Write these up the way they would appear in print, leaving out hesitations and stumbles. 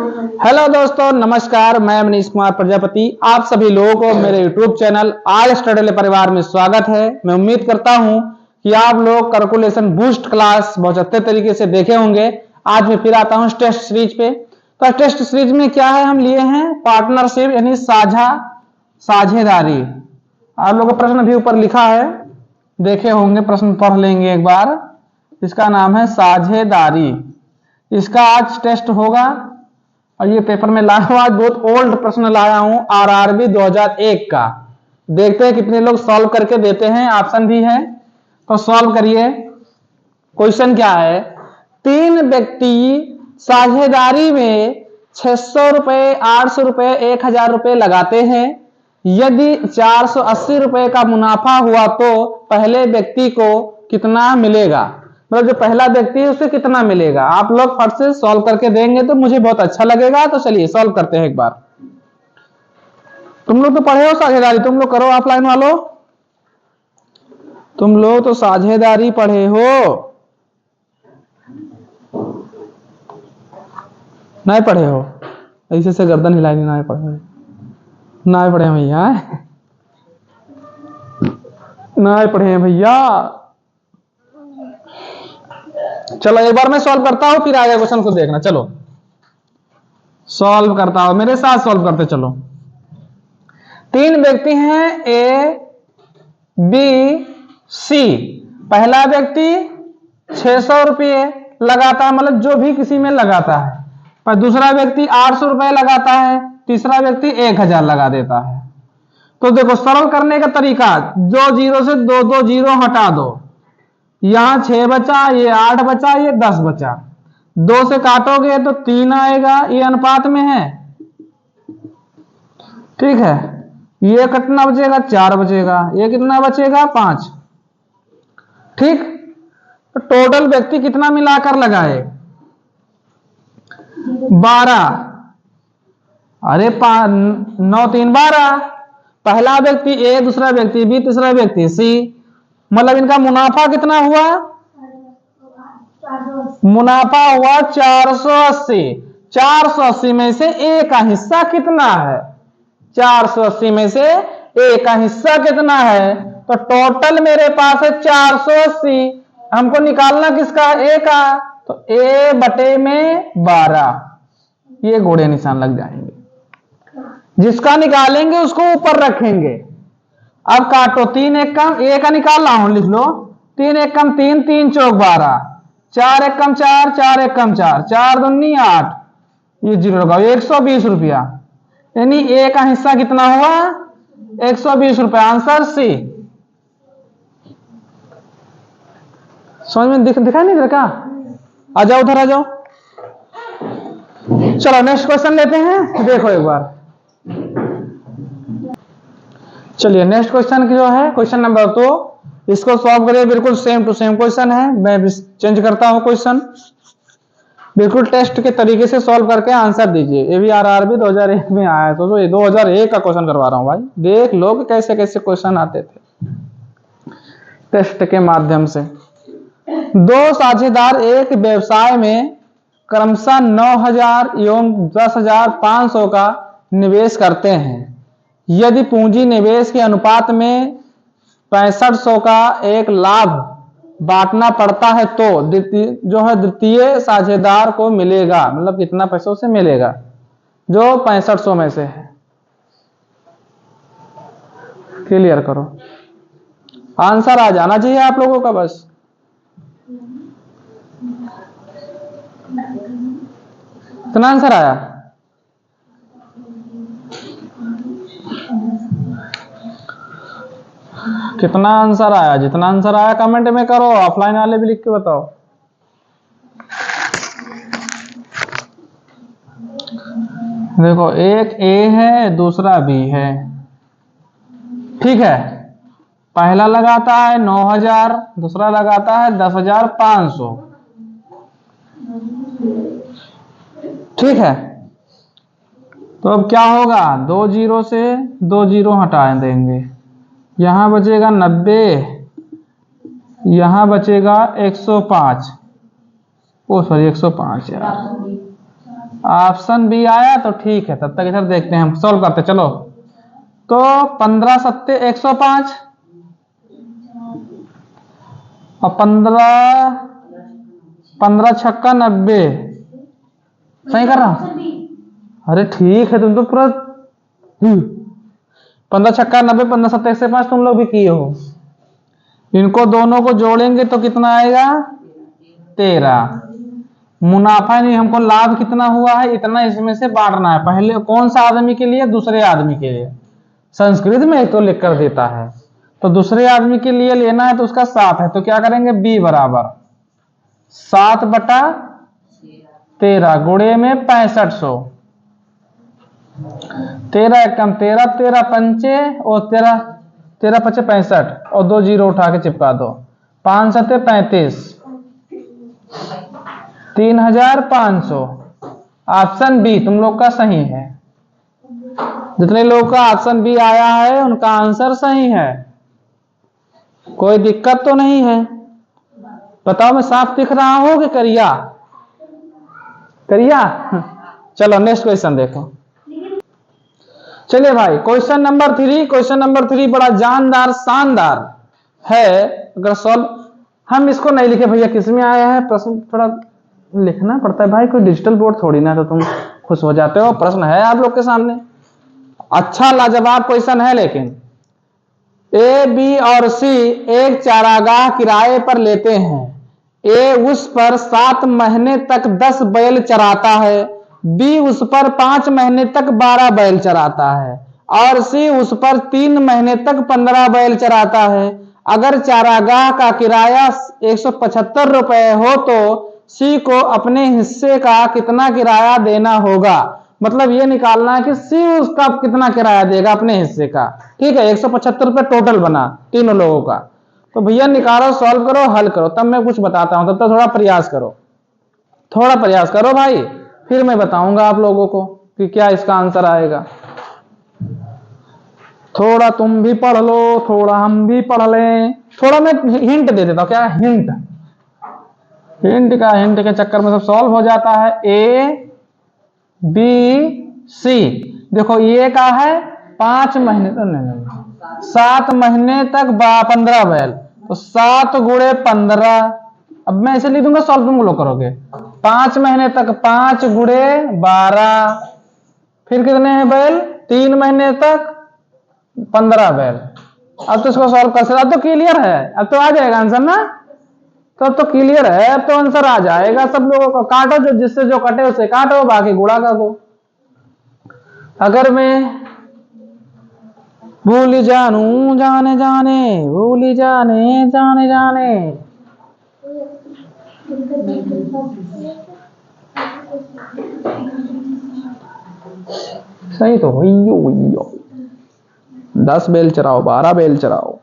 Hello दोस्तों, नमस्कार। मैं मनीष कुमार प्रजापति आप सभी लोगों को मेरे YouTube चैनल आज स्टडी परिवार में स्वागत है। मैं उम्मीद करता हूं कि आप लोग कैलकुलेशन बूस्ट क्लास बहुत अच्छे तरीके से देखे होंगे। आज मैं फिर आता हूं टेस्ट सीरीज पे। तो टेस्ट सीरीज में क्या है, हम लिए हैं पार्टनरशिप यानी साझेदारी। आप लोगों को प्रश्न भी ऊपर लिखा है, देखे होंगे, प्रश्न पढ़ लेंगे एक बार। इसका नाम है साझेदारी। इसका आज टेस्ट होगा और ये पेपर में लाया हूं, आज बहुत ओल्ड प्रश्न लाया हूं आरआरबी 2001 का। देखते हैं कितने लोग सॉल्व करके देते हैं, ऑप्शन भी है तो सॉल्व करिए। क्वेश्चन क्या है, 3 व्यक्ति साझेदारी में 600 रुपए, 800 रुपए, 1000 रुपए लगाते हैं। यदि 480 रुपए का मुनाफा हुआ तो पहले व्यक्ति को कितना मिलेगा? मतलब जो पहला व्यक्ति है उसे कितना मिलेगा? आप लोग फट से सॉल्व करके देंगे तो मुझे बहुत अच्छा लगेगा। तो चलिए सॉल्व करते हैं एक बार। तुम लोग तो पढ़े हो साझेदारी, तुम लोग करो ऑफलाइन वालों। तुम लोग तो साझेदारी पढ़े हो, नहीं पढ़े हो? ऐसे से गर्दन हिलाई नहीं, नहीं पढ़े, नहीं पढ़े भैया, नहीं पढ़े भैया। चलो एक बार मैं सॉल्व करता हूं, फिर आगे क्वेश्चन को देखना। चलो सॉल्व करता हूं, मेरे साथ सॉल्व करते चलो। 3 व्यक्ति हैं ए, बी, सी। पहला व्यक्ति 600 रुपये लगाता है, मतलब जो भी किसी में लगाता है। पर दूसरा व्यक्ति 800 रुपये लगाता है, तीसरा व्यक्ति 1000 लगा देता है। तो देखो सरल करने का तरीका, जो जीरो से दो दो जीरो हटा दो। यहां 6 बचा, ये 8 बचा, ये 10 बचा। 2 से काटोगे तो 3 आएगा, ये अनुपात में है, ठीक है। ये कितना बचेगा? 4 बचेगा। ये कितना बचेगा? 5, ठीक। तो टोटल व्यक्ति कितना मिलाकर लगाए? 12। अरे 9 3 12। पहला व्यक्ति ए, दूसरा व्यक्ति बी, तीसरा व्यक्ति सी। मतलब इनका मुनाफा कितना हुआ? मुनाफा हुआ 480। 480 में से ए का हिस्सा कितना है? 480 में से ए का हिस्सा कितना है? तो टोटल मेरे पास है 480। हमको निकालना किसका? ए का। तो ए बटे में 12, ये घोड़े निशान लग जाएंगे। जिसका निकालेंगे उसको ऊपर रखेंगे। अब काटो, 3 1 कम, ए का निकाल रहा हूं, लिख लो। 3 1 कम 3, 3 चौक 12, 4 1 कम 4, 4 1 कम 4, 4 दूनी 8, ये जीरो लगाओ। 120 रुपया, यानी ए का हिस्सा कितना हुआ? 120 रुपया। Answer C. समझ में दिखा नहीं रखा? आ जाओ, उधर आ जाओ। चलो नेक्स्ट क्वेश्चन लेते हैं, देखो एक बार। चलिए नेक्स्ट क्वेश्चन जो है क्वेश्चन नंबर 2, इसको सॉल्व करिए। बिल्कुल सेम टू सेम क्वेश्चन है, मैं चेंज करता हूं क्वेश्चन। बिल्कुल टेस्ट के तरीके से सॉल्व करके आंसर दीजिए। ये भी आरआरबी 2001 में आया है, तो ये 2001 का क्वेश्चन करवा रहा हूं भाई। देख लो कि कैसे कैसे क्वेश्चन आते थे टेस्ट के माध्यम से। 2 साझेदार एक व्यवसाय में क्रमशः 9000 एवं 10,500 का निवेश करते हैं। यदि पूंजी निवेश के अनुपात में 6500 का एक लाभ बांटना पड़ता है तो द्वितीय साझेदार को मिलेगा, मतलब कितना पैसों से मिलेगा? जो 6500 में से है। क्लियर करो, आंसर आ जाना चाहिए आप लोगों का बस। कितना आंसर आया? कितना आंसर आया? जितना आंसर आया कमेंट में करो, ऑफलाइन वाले भी लिख के बताओ। देखो एक ए है, दूसरा बी है, ठीक है। पहला लगाता है 9000, दूसरा लगाता है 10,500, ठीक है। तो अब क्या होगा? 2 जीरो से 2 जीरो हटा देंगे। यहां बचेगा 90, यहां बचेगा 105। ओ सॉरी 105 यार, ऑप्शन बी आया तो ठीक है, तब तक इधर देखते हैं, हम सॉल्व करते चलो। तो 15 सत्ते 105 और 15 छक्का 90। सही कर रहा हूं? अरे ठीक है, तुम तो पूरा 15 छक्का 90, 15 सत्ते 105 तुम लोग भी किए हो। इनको दोनों को जोड़ेंगे तो कितना आएगा? 13। मुनाफा नहीं, हमको लाभ कितना हुआ है इतना, इसमें से बांटना है। पहले कौन सा आदमी के लिए? दूसरे आदमी के लिए। संस्कृत में एक तो लिख कर देता है, तो दूसरे आदमी के लिए लेना है तो उसका 7 है, तो क्या करेंगे? बी बराबर 7/13 गुणे में 6500। 13 एकम 13, 13 पंचे और 13 पचे 65 और 2 जीरो उठा के चिपका दो। 5 सत्ते 35, 3500। ऑप्शन बी तुम लोग का सही है। जितने लोग का ऑप्शन बी आया है उनका आंसर सही है, कोई दिक्कत तो नहीं है। बताओ मैं साफ दिख रहा हूं कि करिया? करिया? चलो नेक्स्ट क्वेश्चन देखो। चलिए भाई क्वेश्चन नंबर 3। क्वेश्चन नंबर 3 बड़ा जानदार शानदार है। अगर सॉल्व हम इसको नहीं लिखे भैया, किस में आया है प्रश्न? थोड़ा लिखना पड़ता है भाई, कोई डिजिटल बोर्ड थोड़ी ना, तो तुम खुश हो जाते हो। प्रश्न है आप लोग के सामने, अच्छा लाजवाब क्वेश्चन है। लेकिन ए, बी और सी एक चारागाह किराए पर लेते हैं। ए उस पर 7 महीने तक 10 बैल चराता है, बी उस पर 5 महीने तक 12 बैल चराता है और सी उस पर 3 महीने तक 15 बैल चराता है। अगर चारागाह का किराया 175 रुपए हो तो सी को अपने हिस्से का कितना किराया देना होगा? मतलब ये निकालना है कि सी उसका कितना किराया देगा अपने हिस्से का। ठीक है, 175 रुपए टोटल बना तीनों लोगों का। तो भैया निकालो, सॉल्व करो, हल करो, तब मैं कुछ बताता हूं। तब तक थोड़ा प्रयास करो, थोड़ा प्रयास करो भाई, फिर मैं बताऊंगा आप लोगों को कि क्या इसका आंसर आएगा। थोड़ा तुम भी पढ़ लो, थोड़ा हम भी पढ़ लें। थोड़ा मैं हिंट दे देता हूं। क्या हिंट? हिंट के चक्कर में सब सॉल्व हो जाता है। ए बी सी, देखो ये का है 5 महीने, तो नहीं 7 महीने तक 15 बैल, तो 7 गुणे 15। अब मैं ऐसे लिख दूंगा, सॉल्व तुम लोग करोगे। 5 महीने तक 5 गुणे 12, फिर कितने हैं बैल? 3 महीने तक 15 बैल। अब तो इसको सॉल्व कर सकते, अब तो क्लियर है, अब तो आ जाएगा आंसर ना। तो अब तो क्लियर है, अब तो आंसर आ जाएगा सब लोगों को। काटो, जो जिससे जो कटे उसे काटो, बाकी गुणा कर दो। अगर मैं भूल जानू जाने जाने, भूल जाने जाने जाने। सही तो वही 10 बैल चराओ, 12 बैल चराओ,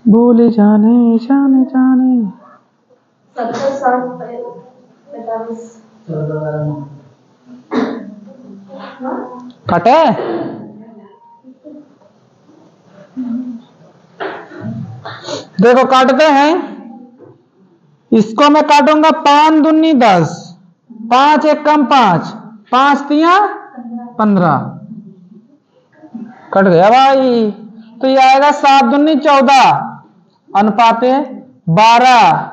भूल जाने जाने जाने। 70 कटे। देखो काटते हैं, इसको मैं काटूंगा 5 दूनी 10, 5 एक कम 5, 5 तिया 15, कट गया भाई। तो ये आएगा 7 दूनी 14 अनुपाते 12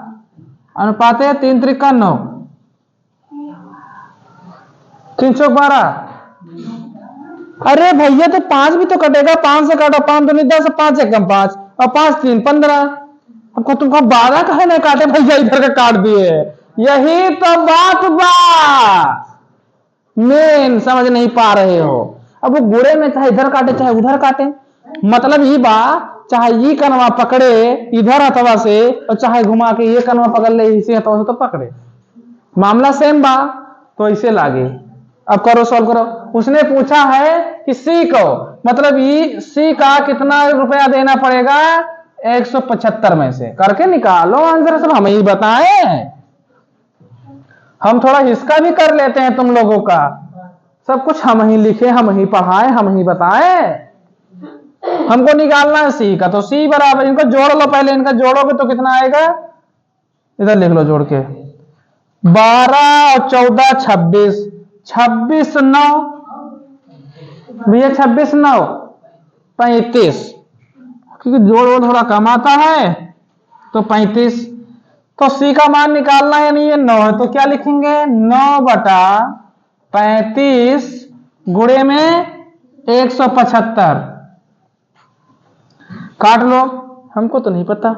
अनुपाते 3 त्रिका 9, 312। अरे भैया तो 5 भी तो कटेगा, 5 से काटो, 5 दूनी 10, 5 एक कम 5 और 5 3 15। आपको तुमको 12 कहे नहीं काटे भैया, इधर का काट दिए। यही तो बात बा, मेन समझ नहीं पा रहे हो। अब वो गुड़े में चाहे इधर काटे चाहे उधर काटे, मतलब ये बा, चाहे ये कनवा पकड़े इधर हथवा से और चाहे घुमा के ये कनवा पकड़ ले इसी हथवा से तो पकड़े, मामला सेम बा, तो इसे लागे। अब करो, सॉल्व करो। उसने पूछा है कि सी को, मतलब ये सी का कितना रुपया देना पड़ेगा 175 में से, करके निकालो आंसर। सब हम ही बताएं, हम थोड़ा हिस्सा भी कर लेते हैं तुम लोगों का। सब कुछ हम ही लिखे, हम ही पढ़ाएं, हम ही बताएं। हमको निकालना है सी का, तो सी बराबर, इनको जोड़ लो पहले, इनका जोड़ोगे तो कितना आएगा, इधर लिख लो जोड़ के। 12 और 14 26, 26 9 भैया, 26 9 35, क्योंकि जोड़ वोड़ थोड़ा कम आता है तो 35। तो सी का मान निकालना है, नहीं ये 9 है तो क्या लिखेंगे 9/35 गुणे में 175। काट लो, हमको तो नहीं पता।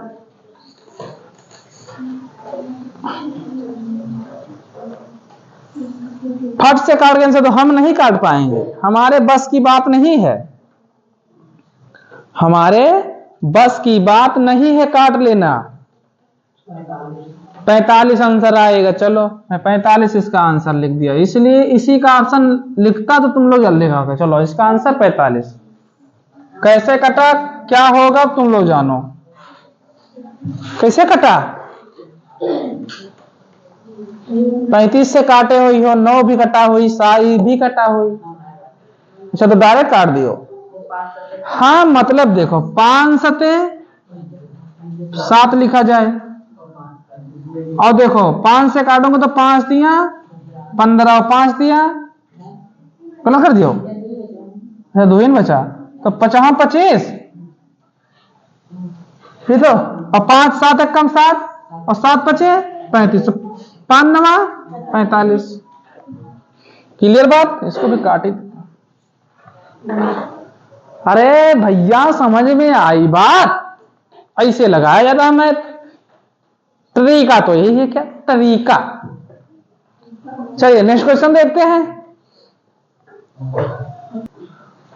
फट से काट देने से तो हम नहीं काट पाएंगे, हमारे बस की बात नहीं है, हमारे बस की बात नहीं है काट लेना। 45 आंसर आएगा। चलो मैं 45 इसका आंसर लिख दिया, इसलिए इसी का ऑप्शन लिखता तो तुम लोग जल्दी खाओगे। चलो इसका आंसर 45। कैसे कटा क्या होगा तुम लोग जानो। कैसे कटा, 35 से काटे हुई हो, 9 भी कटा हुई, 7 भी कटा हुई। अच्छा तो डायरेक्ट काट दियो। हाँ मतलब देखो 5 सते 7 लिखा जाए, और देखो 5 से काटोगे तो 5 दिया 15 और 5 दिया कल कर दियो, 2 ही बचा तो 50 25 ठीक तो, और 5 7 1 कम 7 और 7 5 35, 5 9 45। क्लियर बात, इसको भी काटी। अरे भैया समझ में आई बात, ऐसे लगाया जाता है मैथ। तरीका तो यही है, क्या तरीका। चलिए नेक्स्ट क्वेश्चन देखते हैं।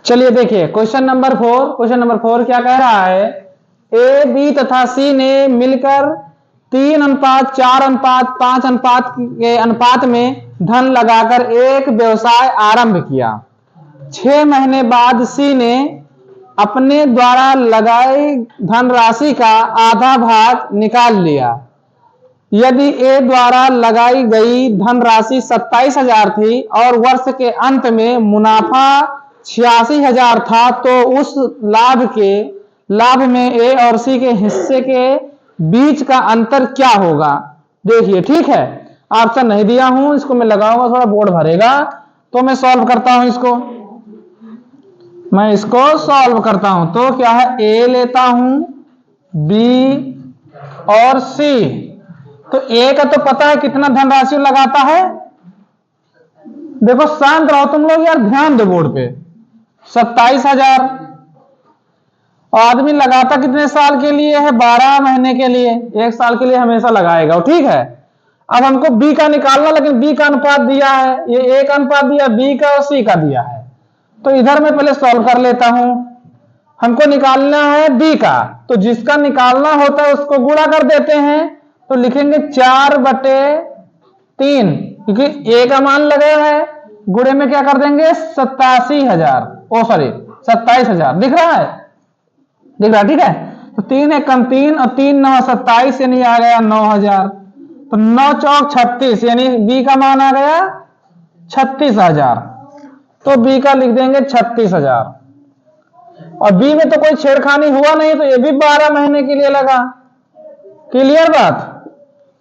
चलिए देखिए क्वेश्चन नंबर 4। क्वेश्चन नंबर 4 क्या कह रहा है, ए बी तथा सी ने मिलकर 3:4:5 के अनुपात में धन लगाकर एक व्यवसाय आरंभ किया। 6 महीने बाद सी ने अपने द्वारा लगाई धनराशि का आधा भाग निकाल लिया। यदि ए द्वारा लगाई गई धनराशि 27,000 थी और वर्ष के अंत में मुनाफा 86,000 था, तो उस लाभ में ए और सी के हिस्से के बीच का अंतर क्या होगा। देखिए ठीक है, ऑप्शन नहीं दिया हूं, इसको मैं लगाऊंगा, थोड़ा बोर्ड भरेगा तो मैं सॉल्व करता हूं इसको। मैं इसको सॉल्व करता हूं तो क्या है, ए लेता हूं, बी और सी। तो ए का तो पता है कितना धनराशि लगाता है। देखो शांत रहो तुम लोग यार, ध्यान दो बोर्ड पे। 27,000 आदमी लगाता कितने साल के लिए है, 12 महीने के लिए, 1 साल के लिए हमेशा लगाएगा, ठीक है। अब हमको बी का निकालना, लेकिन बी का अनुपात दिया है, ये ए का अनुपात दिया, बी का और सी का दिया है। तो इधर मैं पहले सॉल्व कर लेता हूं। हमको निकालना है बी का, तो जिसका निकालना होता है उसको गुणा कर देते हैं, तो लिखेंगे 4/3, क्योंकि ए का मान लगा है, गुणे में क्या कर देंगे 87,000, ओ सॉरी 27,000 दिख रहा है, दिख रहा, ठीक है। तो 3 1 3 और 3 9 27, यानी आ गया 9,000। तो 9 चौक 36, यानी बी का मान आ गया 36,000। तो बी का लिख देंगे 36,000। और बी में तो कोई छेड़खानी हुआ नहीं, तो ये भी 12 महीने के लिए लगा। क्लियर बात,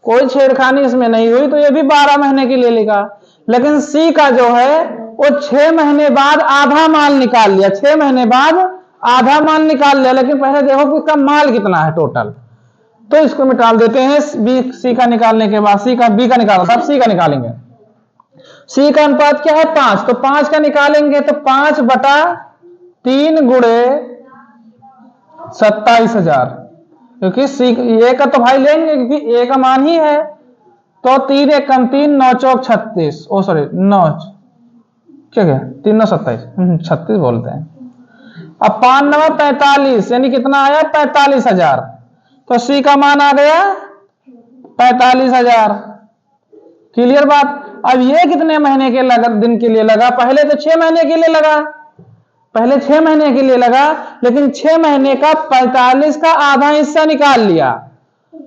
कोई छेड़खानी इसमें नहीं हुई, तो ये भी 12 महीने के लिए लिखा। लेकिन सी का जो है वो 6 महीने बाद आधा माल निकाल लिया, 6 महीने बाद आधा माल निकाल लिया। लेकिन पहले देखो कि इसका माल कितना है टोटल, तो इसको मिटाल देते हैं। बी सी का निकालने के बाद, सी का बी का निकाला था, सी का निकालेंगे। सी का अनुपात क्या है 5, तो 5 का निकालेंगे तो 5/3 गुणे 27,000, क्योंकि सी ए का तो भाई लेंगे क्योंकि ए का मान ही है। तो 3 1 3 9 चौक 36, ओ सॉरी 9 क्या क्या 3 9 27, 36 बोलते हैं। अब 5 9 45, यानी कितना आया 45,000। तो सी का मान आ गया 45,000। क्लियर बात। अब ये कितने महीने के दिन के लिए लगा, पहले तो 6 महीने के लिए लगा, पहले 6 महीने के लिए लगा, लेकिन 6 महीने का 45 का आधा हिस्सा निकाल लिया।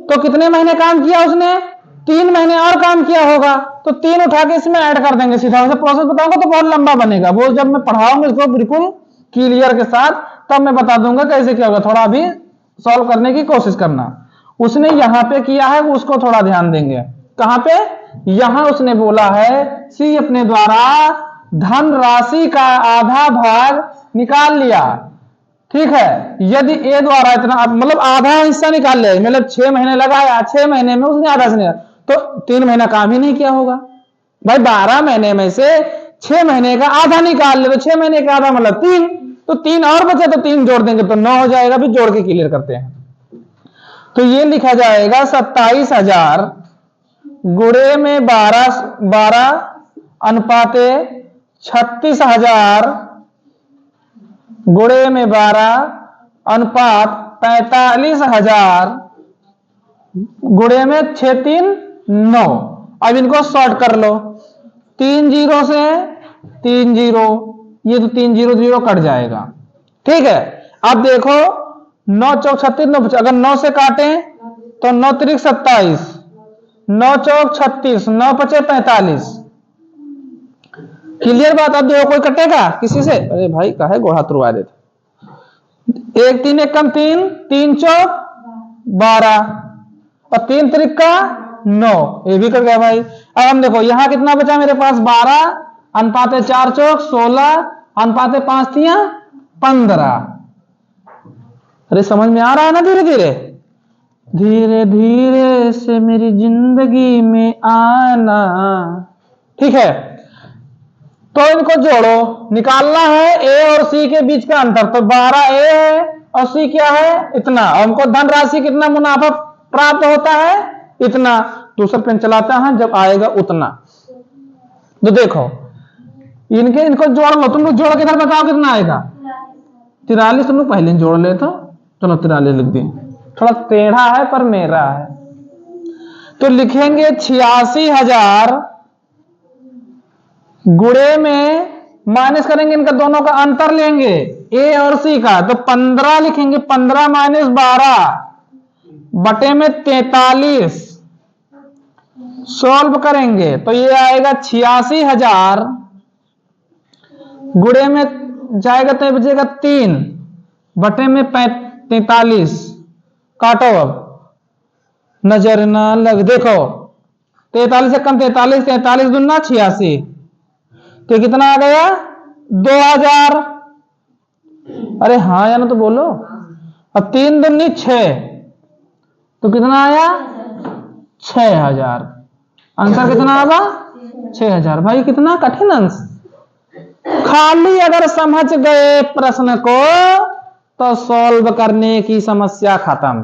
तो कितने महीने काम किया उसने, 3 महीने और काम किया होगा, तो 3 उठा के इसमें ऐड कर देंगे सीधा। उसे प्रोसेस बताऊंगा तो बहुत लंबा बनेगा, वो जब मैं पढ़ाऊंगा इसको बिल्कुल क्लियर के साथ, तब मैं बता दूंगा कैसे क्या होगा। थोड़ा अभी सॉल्व करने की कोशिश करना। उसने यहां पे किया है, उसको थोड़ा ध्यान देंगे। कहां पे, यहां उसने बोला है सी अपने द्वारा धन राशि का आधा भाग निकाल लिया। ठीक है, यदि ए द्वारा इतना मतलब आधा हिस्सा निकाल लिया, मतलब 6 महीने लगाया, 6 महीने में उसने आधा से निकाला, तो 3 महीना काम ही नहीं किया होगा भाई। 12 महीने में से 6 महीने का आधा निकाल ले तो 6 महीने का आधा मतलब 3, तो 3 और बचे तो 3 जोड़ देंगे तो 9 हो जाएगा। भी जोड़ के क्लियर करते हैं, तो ये लिखा जाएगा 27,000 गुणे में 12 अनुपाते 36,000 गुणे में 12 अनुपात 45,000 गुणे में 6 3 9। अब इनको शॉर्ट कर लो, 3 जीरो से 3 जीरो, ये तो 3 जीरो जीरो कट जाएगा। ठीक है, अब देखो 9 चौक 36, 9 अगर 9 से काटे तो 9 त्रिक 27, 9 चौक 36, 9 पचे 45। क्लियर बात। अब देखो कोई कटेगा किसी से? अरे भाई काहे गोड़ा तुरवा देते। 1 3 1 कम 3, 3 चौक 12 और 3 त्रिक का 9, ये भी कट गया भाई। अब हम देखो यहां कितना बचा मेरे पास 12 अनुपाते 4 चौक 16 अनुपाते 5 थिया 15। अरे समझ में आ रहा है ना? धीरे धीरे धीरे धीरे से मेरी जिंदगी में आना। ठीक है, तो इनको जोड़ो, निकालना है ए और सी के बीच का अंतर। तो 12 ए है और सी क्या है? इतना। और हमको धनराशि कितना मुनाफा प्राप्त होता है? इतना। दूसरा पेन चलाता है जब आएगा उतना। तो देखो इनको जोड़ लो, तुम लोग जोड़ के इधर बताओ कितना आएगा? 43। तुम लोग पहले जोड़ ले तो चलो 43 लिख दिए, थोड़ा टेढ़ा है पर मेरा है। तो लिखेंगे 86,000 गुणे में माइनस करेंगे, इनका दोनों का अंतर लेंगे ए और सी का, तो 15 लिखेंगे। 15 माइनस 12 बटे में 43 सॉल्व करेंगे तो ये आएगा 86,000 गुणे में जाएगा तो बचेगा 3 बटे में 43। काटो, अब नजर ना लग। देखो 43 से कम 43, 43 दूना 86, तो कितना आ गया? 2000। अरे हाँ या ना तो बोलो। अब 3 दूनी 6, तो कितना आया? 6,000। आंसर कितना आगा? 6,000। भाई कितना कठिन अंश। खाली अगर समझ गए प्रश्न को तो सॉल्व करने की समस्या खत्म।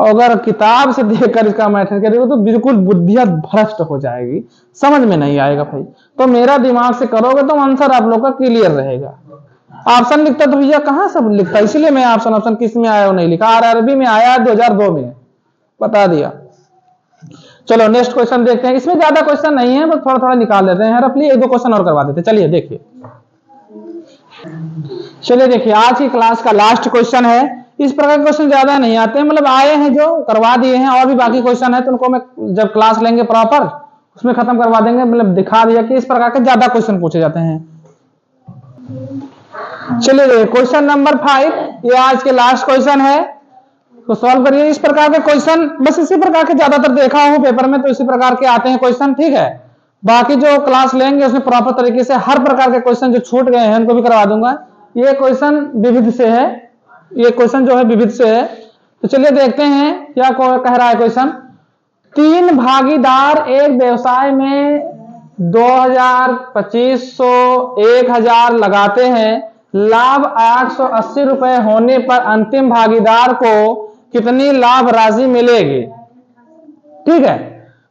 अगर किताब से देखकर इसका मैथड करेगा तो बिल्कुल बुद्धियां भ्रष्ट हो जाएगी, समझ में नहीं आएगा भाई। तो मेरा दिमाग से करोगे तो आंसर आप लोग का क्लियर रहेगा। ऑप्शन लिखता तो भैया कहां सब लिखता, इसलिए मैं ऑप्शन किस में आया वो नहीं लिखा। आरआरबी में आया 2002 में, बता दिया। चलो नेक्स्ट क्वेश्चन देखते हैं। इसमें ज्यादा क्वेश्चन नहीं है, बस थोड़ा थोड़ा निकाल देते हैं रफली, 1-2 क्वेश्चन और करवा देते हैं। चलिए देखिए, चलिए देखिए आज की क्लास का लास्ट क्वेश्चन है। इस प्रकार के क्वेश्चन ज्यादा नहीं आते हैं, मतलब आए हैं जो करवा दिए हैं, और भी बाकी क्वेश्चन है तो उनको मैं जब क्लास लेंगे प्रॉपर उसमें खत्म करवा देंगे। मतलब दिखा दिया कि इस प्रकार के ज्यादा क्वेश्चन पूछे जाते हैं। चलिए क्वेश्चन नंबर 5, ये आज के लास्ट क्वेश्चन है, तो सॉल्व करिए। इस प्रकार के क्वेश्चन बस इसी प्रकार के ज्यादातर देखा हूं पेपर में, तो इसी प्रकार के आते हैं क्वेश्चन। ठीक है, बाकी जो क्लास लेंगे उसमें प्रॉपर तरीके से हर प्रकार के क्वेश्चन जो छूट गए हैं उनको भी करवा दूंगा। ये क्वेश्चन विविध से है, ये क्वेश्चन जो है विविध से है। तो चलिए देखते हैं क्या कह रहा है क्वेश्चन। 3 भागीदार एक व्यवसाय में 2000, 2500, 1000 लगाते हैं। लाभ 880 रुपए होने पर अंतिम भागीदार को कितनी लाभ राशि मिलेगी? ठीक है,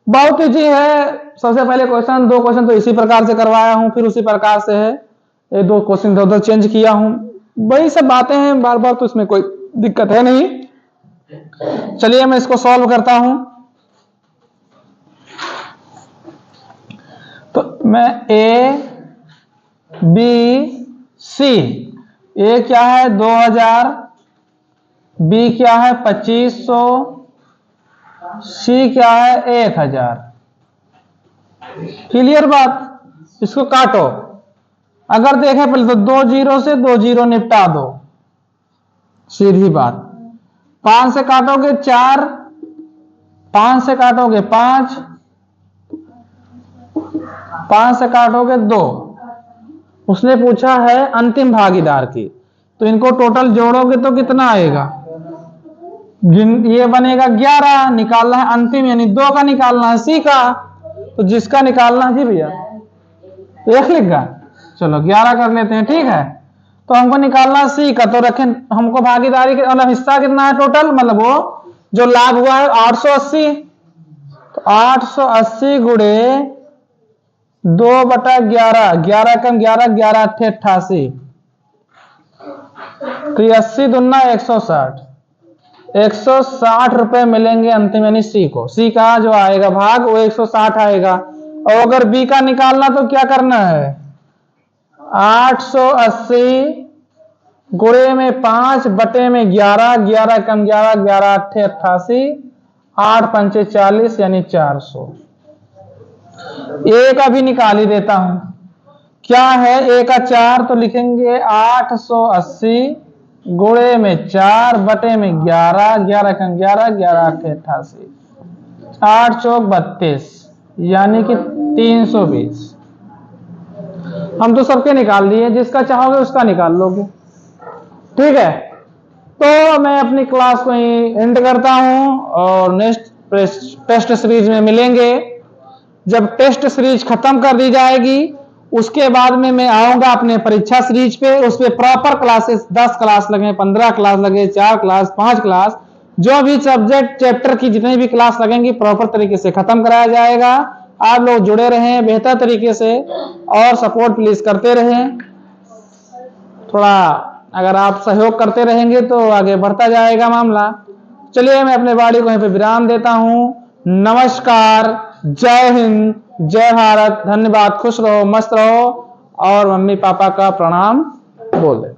बहुत ईजी है। सबसे पहले क्वेश्चन, 2 क्वेश्चन तो इसी प्रकार से करवाया हूं, फिर उसी प्रकार से है, 1-2 क्वेश्चन इधर उधर चेंज किया हूं, वही सब बातें हैं बार बार, तो इसमें कोई दिक्कत है नहीं। चलिए मैं इसको सॉल्व करता हूं। तो मैं ए बी सी, ए क्या है 2000, बी क्या है 2500, सी क्या है 1000। क्लियर बात। इसको काटो, अगर देखें पहले तो 2 जीरो से 2 जीरो निपटा दो, सीधी बात। 5 से काटोगे 4, 5 से काटोगे 5, 5 से काटोगे 2। उसने पूछा है अंतिम भागीदार की, तो इनको टोटल जोड़ोगे तो कितना आएगा? ये बनेगा 11। निकालना है अंतिम, यानी 2 का निकालना है सी का। तो जिसका निकालना है जी भैया 1 लिख गया, चलो 11 कर लेते हैं, ठीक है। तो हमको निकालना है सी का, तो रखें हमको भागीदारी के मतलब हिस्सा कितना है टोटल, मतलब वो जो लाभ हुआ है 880। तो 880 गुणे 2/11, 11 कम 11, 11 अट्ठे 88। तो 80 दूना 160, 160 रुपए मिलेंगे अंतिम, यानी सी को। सी का जो आएगा भाग वो 160 आएगा। और अगर बी का निकालना तो क्या करना है? 880 गुणे में 5 बटे में 11, 11 कम 11, 11 अट्ठे 88, 8 पंचे 40, यानी 400। ए का भी निकाल ही देता हूं, क्या है ए का 4, तो लिखेंगे 880 गुणे में 4 बटे में 11, 11 कम 11, 11 अट्ठे 88, 8 चौक 32, यानी कि 320। हम तो सबके निकाल दिए, जिसका चाहोगे उसका निकाल लोगे, ठीक है। तो मैं अपनी क्लास को ही एंड करता हूं और नेक्स्ट टेस्ट सीरीज में मिलेंगे। जब टेस्ट सीरीज खत्म कर दी जाएगी उसके बाद में मैं आऊंगा अपने परीक्षा सीरीज पे। उस पे प्रॉपर क्लासेस 10 क्लास लगे, 15 क्लास लगे, 4 क्लास, 5 क्लास, जो भी सब्जेक्ट चैप्टर की जितनी भी क्लास लगेंगी प्रॉपर तरीके से खत्म कराया जाएगा। आप लोग जुड़े रहें बेहतर तरीके से और सपोर्ट प्लीज करते रहें। थोड़ा अगर आप सहयोग करते रहेंगे तो आगे बढ़ता जाएगा मामला। चलिए मैं अपने वाणी को यहीं पे विराम देता हूं। नमस्कार, जय हिंद, जय भारत, धन्यवाद, खुश रहो, मस्त रहो और मम्मी पापा का प्रणाम बोल दे।